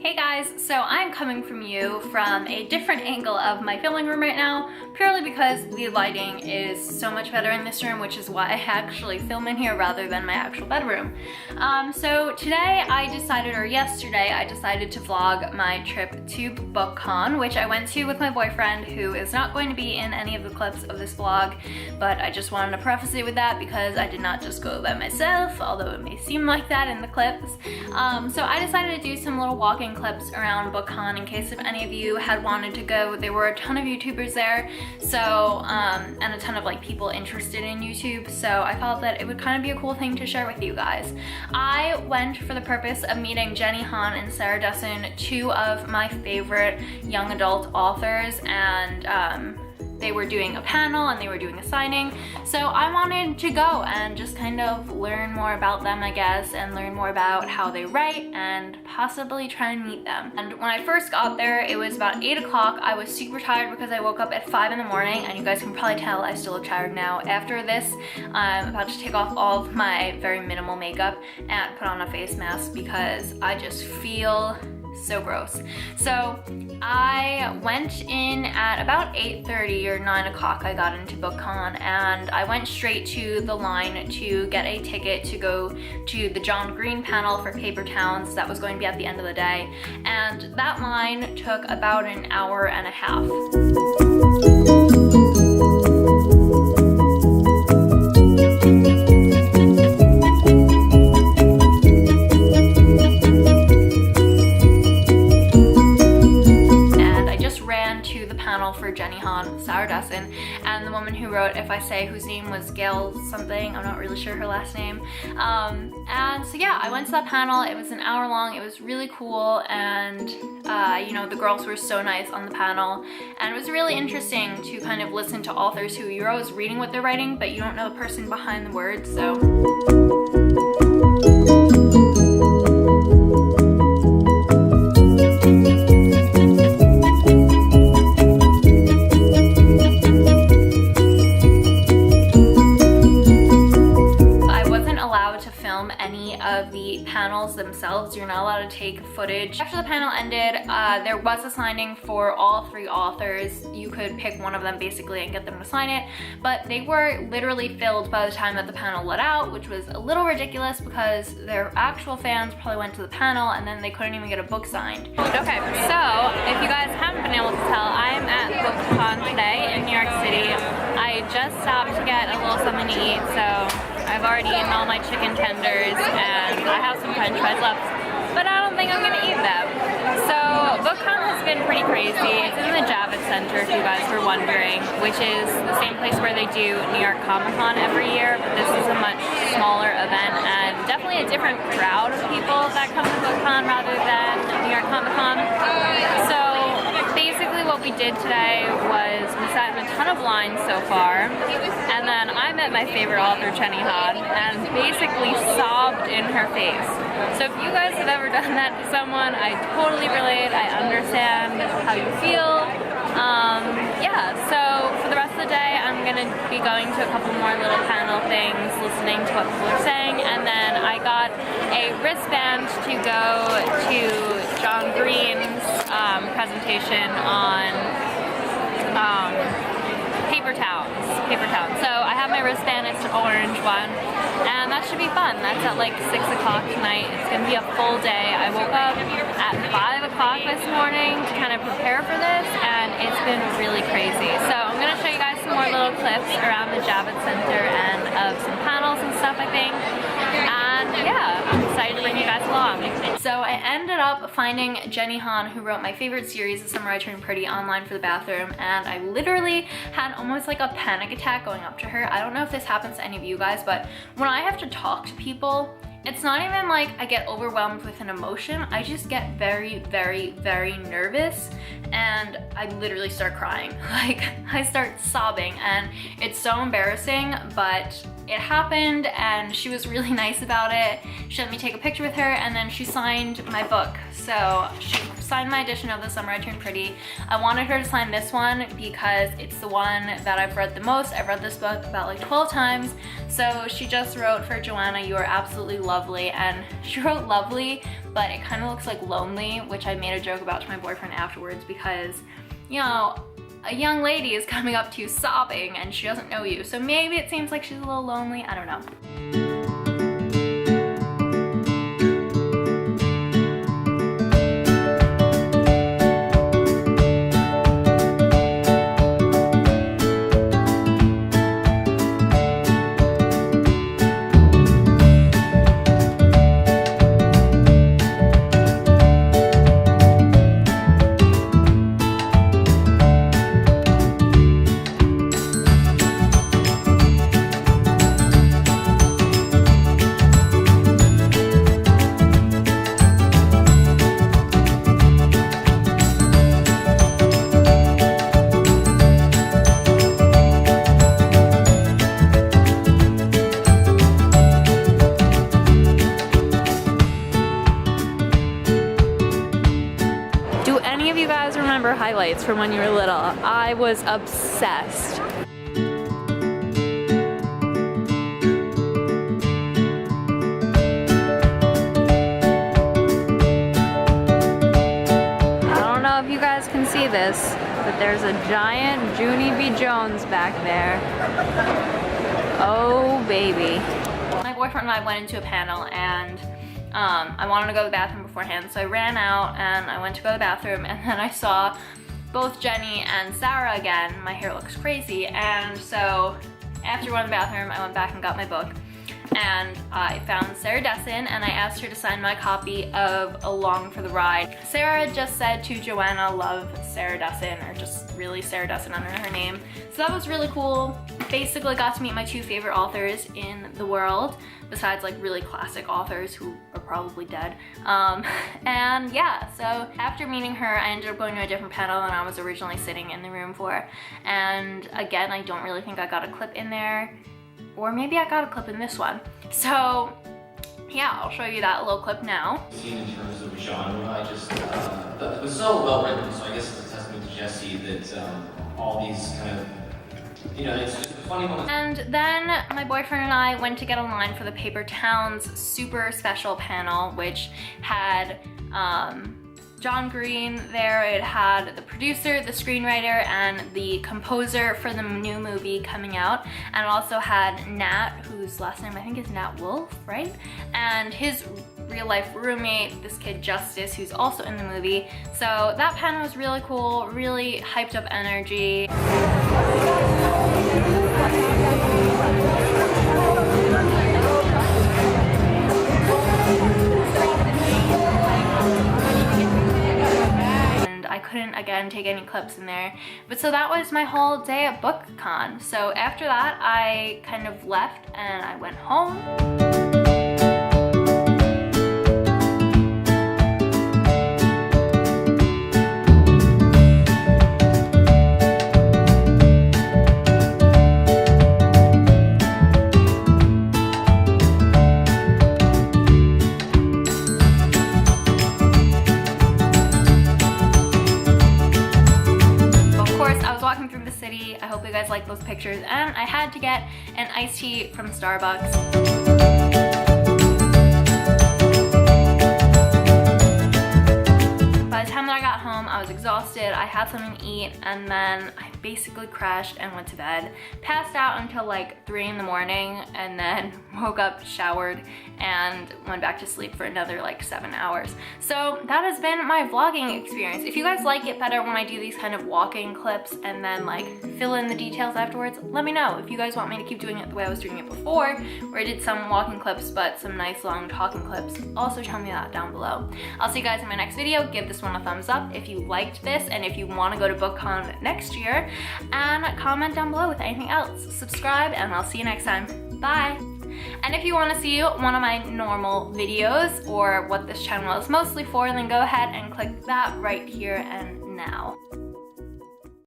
Hey guys, so I'm coming from you from a different angle of my filming room right now, purely because the lighting is so much better in this room, which is why I actually film in here rather than my actual bedroom. So today yesterday I decided to vlog my trip to BOOKCON, which I went to with my boyfriend, who is not going to be in any of the clips of this vlog, but I just wanted to preface it with that because I did not just go by myself, although it may seem like that in the clips. So I decided to do some little walking clips around BOOKCON in case if any of you had wanted to go. There were a ton of YouTubers there, so and a ton of like people interested in YouTube, so I thought that it would kind of be a cool thing to share with you guys. I went for the purpose of meeting Jenny Han and Sarah Dessen, two of my favorite young adult authors, and they were doing a panel and they were doing a signing, so I wanted to go and just kind of learn more about them, I guess, and learn more about how they write and possibly try and meet them. And when I first got there, it was about 8 o'clock. I was super tired because I woke up at 5 in the morning, and you guys can probably tell I still look tired now. After this, I'm about to take off all of my very minimal makeup and put on a face mask because I just feel so gross. So I went in at about 8:30 or 9 o'clock. I got into BOOKCON and I went straight to the line to get a ticket to go to the John Green panel for Paper Towns that was going to be at the end of the day, and that line took about an hour and a half. For Jenny Han, Sarah Dessen, and the woman who wrote If I Say, whose name was Gail something, I'm not really sure her last name. And so yeah, I went to that panel. It was an hour long. It was really cool, and you know, the girls were so nice on the panel, and it was really interesting to kind of listen to authors who you're always reading what they're writing, but you don't know the person behind the words, so. Of the panels themselves. You're not allowed to take footage. After the panel ended, there was a signing for all three authors. You could pick one of them basically and get them to sign it, but they were literally filled by the time that the panel let out, which was a little ridiculous because their actual fans probably went to the panel and then they couldn't even get a book signed. Okay, so if you guys haven't been able to tell, I am at BOOKCON today in New York City. I just stopped to get a little something to eat, so I've already eaten all my chicken tenders and I have some french fries left, but I don't think I'm gonna eat them. So BOOKCON has been pretty crazy. It's in the Javits Center, if you guys were wondering, which is the same place where they do New York Comic-Con every year, but this is a much smaller event and definitely a different crowd of people that come to BOOKCON rather than New York Comic-Con. So basically what we did today was we sat in a ton of lines so far, and then I met my favorite author, Jenny Han, and basically sobbed in her face. So if you guys have ever done that to someone, I totally relate. I understand how you feel. Yeah, so for the rest of the day, I'm gonna be going to a couple more little panel things, listening to what people are saying, and then I got a wristband to go to John Green's presentation on Paper Towns. So I have my wristband, it's an orange one, and that should be fun. That's at like 6 o'clock tonight. It's gonna be a full day. I woke up at 5 o'clock this morning to kind of prepare for this, and it's been really crazy. So I'm gonna show you guys some more little clips around the Javits Center and of some panels and stuff, I think. And yeah, I'm excited to bring you guys along. So I ended up finding Jenny Han, who wrote my favorite series, The Summer I Turned Pretty, online for the bathroom, and I literally had almost like a panic attack going up to her. I don't know if this happens to any of you guys, but when I have to talk to people, it's not even like I get overwhelmed with an emotion. I just get very, very, very nervous, and I literally start crying. Like, I start sobbing, and it's so embarrassing, but it happened, and she was really nice about it. She let me take a picture with her, and then she signed my book. So she signed my edition of The Summer I Turned Pretty. I wanted her to sign this one because it's the one that I've read the most. I've read this book about like 12 times. So she just wrote, "For Joanna, you are absolutely lovely," and she wrote lovely, but it kind of looks like lonely, which I made a joke about to my boyfriend afterwards because, you know, a young lady is coming up to you sobbing and she doesn't know you. So maybe it seems like she's a little lonely, I don't know. Remember highlights from when you were little. I was obsessed. I don't know if you guys can see this, but there's a giant Junie B. Jones back there. Oh baby. My boyfriend and I went into a panel, and I wanted to go to the bathroom beforehand, so I ran out and I went to go to the bathroom, and then I saw both Jenny and Sarah again. My hair looks crazy, and so after going to the bathroom, I went back and got my book, and I found Sarah Dessen, and I asked her to sign my copy of Along for the Ride. Sarah just said to Joanna, love Sarah Dessen, or just really Sarah Dessen under her name. So that was really cool. Basically got to meet my two favorite authors in the world, besides like really classic authors who are probably dead. And yeah, so after meeting her, I ended up going to a different panel than I was originally sitting in the room for. And again, I don't really think I got a clip in there, or maybe I got a clip in this one. So yeah, I'll show you that little clip now. In terms of genre, it was so well written, so I guess it's a testament to Jesse that all these kind of, you know, it's just a funny moment. And then my boyfriend and I went to get a line for the Paper Towns super special panel, which had John Green there. It had the producer, the screenwriter, and the composer for the new movie coming out. And it also had Nat, whose last name I think is Nat Wolf, right? And his real life roommate, this kid Justice, who's also in the movie. So that panel was really cool, really hyped up energy. I couldn't again take any clips in there, but so that was my whole day at BOOKCON. So after that I kind of left and I went home. I hope you guys like those pictures, and I had to get an iced tea from Starbucks. By the time that I got home, I was exhausted, I had something to eat, and then I basically crashed and went to bed. Passed out until like 3 in the morning, and then woke up, showered, and went back to sleep for another like 7 hours. So that has been my vlogging experience. If you guys like it better when I do these kind of walking clips and then like fill in the details afterwards, let me know. If you guys want me to keep doing it the way I was doing it before, where I did some walking clips but some nice long talking clips, also tell me that down below. I'll see you guys in my next video. Give this one a thumbs up if you liked this, and if you want to go to BOOKCON next year, and comment down below with anything else. Subscribe, and I'll see you next time. Bye! And if you want to see one of my normal videos, or what this channel is mostly for, then go ahead and click that right here and now.